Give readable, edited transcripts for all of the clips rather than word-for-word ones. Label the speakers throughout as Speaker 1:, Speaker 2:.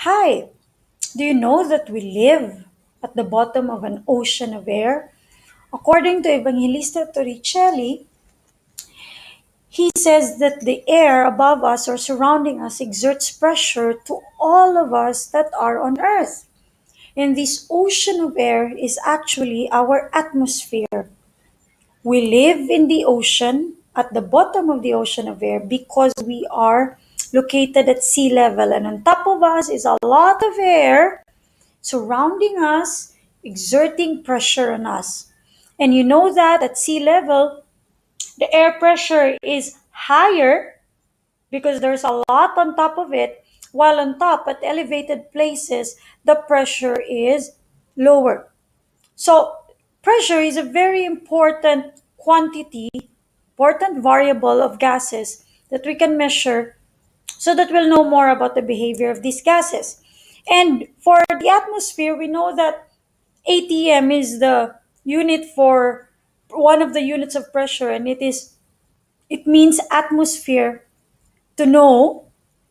Speaker 1: Hi, do you know that we live at the bottom of an ocean of air? According to Evangelista Torricelli, he says that the air above us or surrounding us exerts pressure to all of us that are on earth. And this ocean of air is actually our atmosphere. We live in the ocean, at the bottom of the ocean of air, because we are located at sea level. And on top of us is a lot of air surrounding us, exerting pressure on us. And you know that at sea level, the air pressure is higher because there's a lot on top of it, while on top at elevated places, the pressure is lower. So, pressure is a very important quantity, important variable of gases that we can measure so that we'll know more about the behavior of these gases. And for the atmosphere, we know that ATM is the unit for one of the units of pressure, and it means atmosphere to know,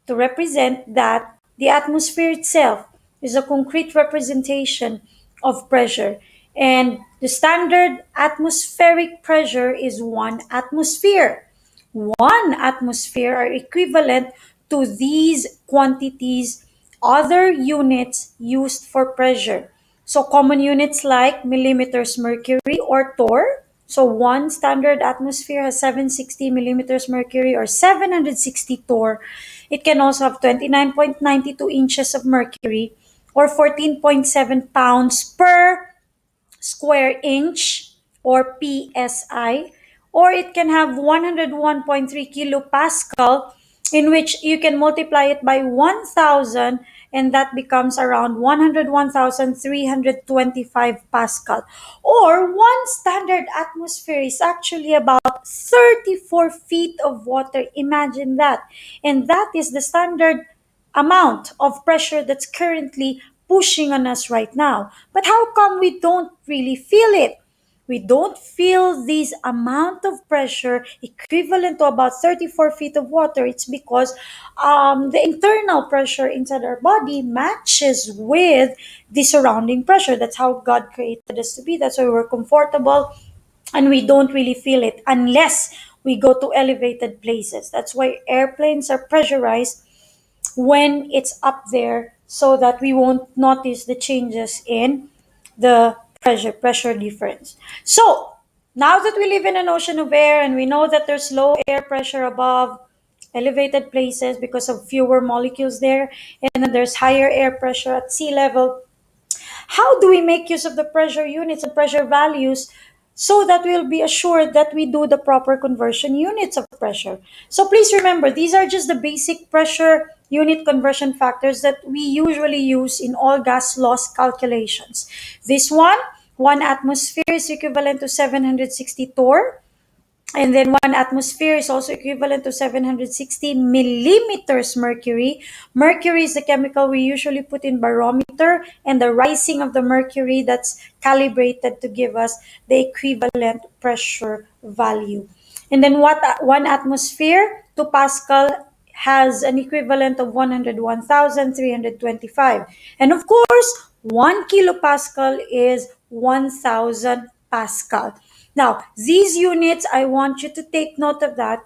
Speaker 1: to represent that the atmosphere itself is a concrete representation of pressure. And the standard atmospheric pressure is 1 atmosphere. 1 atmosphere are equivalent to these quantities, other units used for pressure. So common units like millimeters mercury or torr. So one standard atmosphere has 760 millimeters mercury or 760 torr. It can also have 29.92 inches of mercury or 14.7 pounds per square inch or PSI, or it can have 101.3 kilopascal, in which you can multiply it by 1000 and that becomes around 101,325 pascal. Or one standard atmosphere is actually about 34 feet of water. Imagine that. And that is the standard amount of pressure that's currently pushing on us right now. But how come we don't really feel it? We don't feel this amount of pressure equivalent to about 34 feet of water. It's because the internal pressure inside our body matches with the surrounding pressure. That's how God created us to be. That's why we're comfortable and we don't really feel it unless we go to elevated places. That's why airplanes are pressurized when it's up there so that we won't notice the changes in the pressure difference. So now that we live in an ocean of air and we know that there's low air pressure above elevated places because of fewer molecules there, and then there's higher air pressure at sea level, how do we make use of the pressure units and pressure values so that we'll be assured that we do the proper conversion units of pressure? So please remember, these are just the basic pressure unit conversion factors that we usually use in all gas loss calculations. This 1 atmosphere is equivalent to 760 torr. And then 1 atmosphere is also equivalent to 760 millimeters mercury. Mercury is the chemical we usually put in barometer, and the rising of the mercury that's calibrated to give us the equivalent pressure value. And then what 1 atmosphere to Pascal has an equivalent of 101,325. And of course, 1 kilopascal is 1,000 Pascal. Now, these units, I want you to take note of that,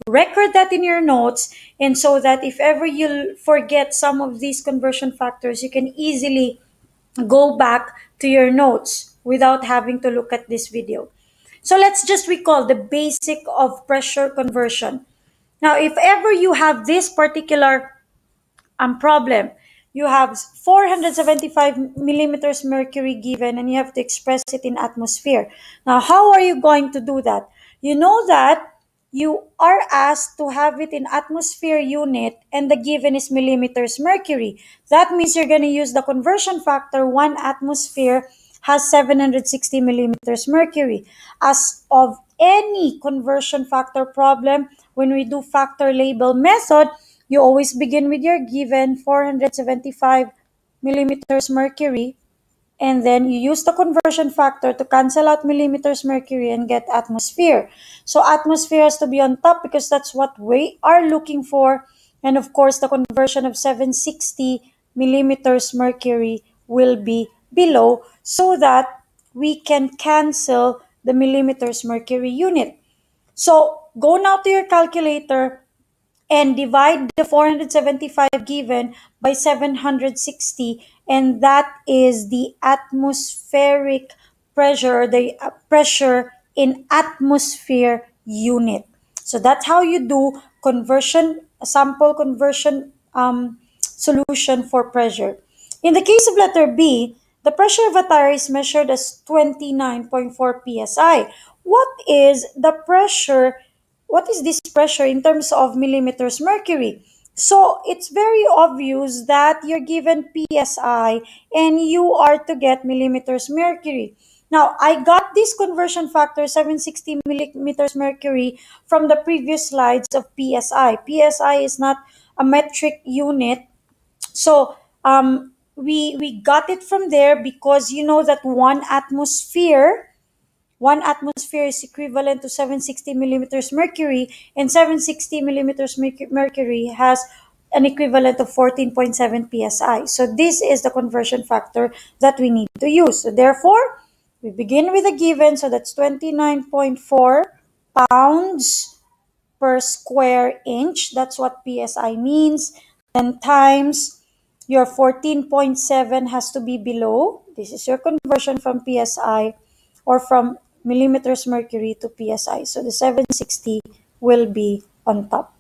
Speaker 1: record that in your notes, and so that if ever you forget some of these conversion factors, you can easily go back to your notes without having to look at this video. So let's just recall the basic of pressure conversion. Now, if ever you have this particular problem, you have 475 millimeters mercury given and you have to express it in atmosphere. Now, how are you going to do that? You know that you are asked to have it in atmosphere unit and the given is millimeters mercury. That means you're going to use the conversion factor. 1 atmosphere has 760 millimeters mercury. As of any conversion factor problem, when we do factor label method, you always begin with your given 475 millimeters mercury, and then you use the conversion factor to cancel out millimeters mercury and get atmosphere. So atmosphere has to be on top because that's what we are looking for. And of course, the conversion of 760 millimeters mercury will be below, so that we can cancel the millimeters mercury unit. So go now to your calculator and divide the 475 given by 760, and that is the atmospheric pressure, the pressure in atmosphere unit. So that's how you do conversion, sample conversion solution for pressure. In the case of letter B, the pressure of a tire is measured as 29.4 psi. What is this pressure in terms of millimeters mercury? So it's very obvious that you're given psi and you are to get millimeters mercury. Now, I got this conversion factor 760 millimeters mercury from the previous slides of psi. Psi is not a metric unit. So we got it from there because you know that one atmosphere is equivalent to 760 millimeters mercury, and 760 millimeters mercury has an equivalent of 14.7 psi. So this is the conversion factor that we need to use. So therefore, we begin with a given, so that's 29.4 pounds per square inch. That's what psi means. Then times your 14.7 has to be below. This is your conversion from psi or from millimeters mercury to psi. So the 760 will be on top,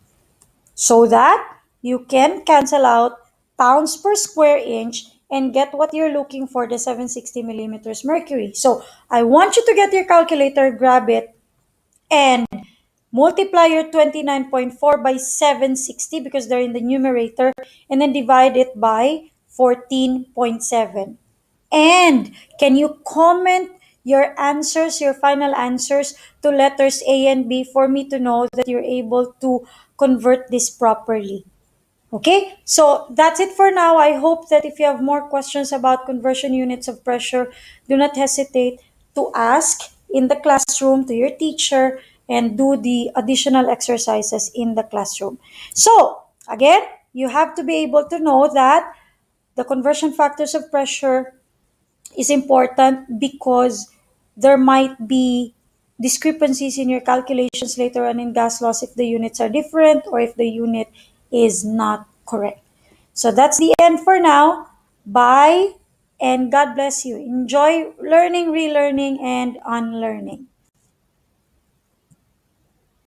Speaker 1: so that you can cancel out pounds per square inch and get what you're looking for, the 760 millimeters mercury. So I want you to get your calculator, grab it, and multiply your 29.4 by 760 because they're in the numerator, and then divide it by 14.7. And can you comment your answers, your final answers to letters A and B for me to know that you're able to convert this properly? Okay, so that's it for now. I hope that if you have more questions about conversion units of pressure, do not hesitate to ask in the classroom to your teacher and do the additional exercises in the classroom. So, again, you have to be able to know that the conversion factors of pressure is important because there might be discrepancies in your calculations later on in gas laws if the units are different or if the unit is not correct. So that's the end for now. Bye and God bless you. Enjoy learning, relearning, and unlearning.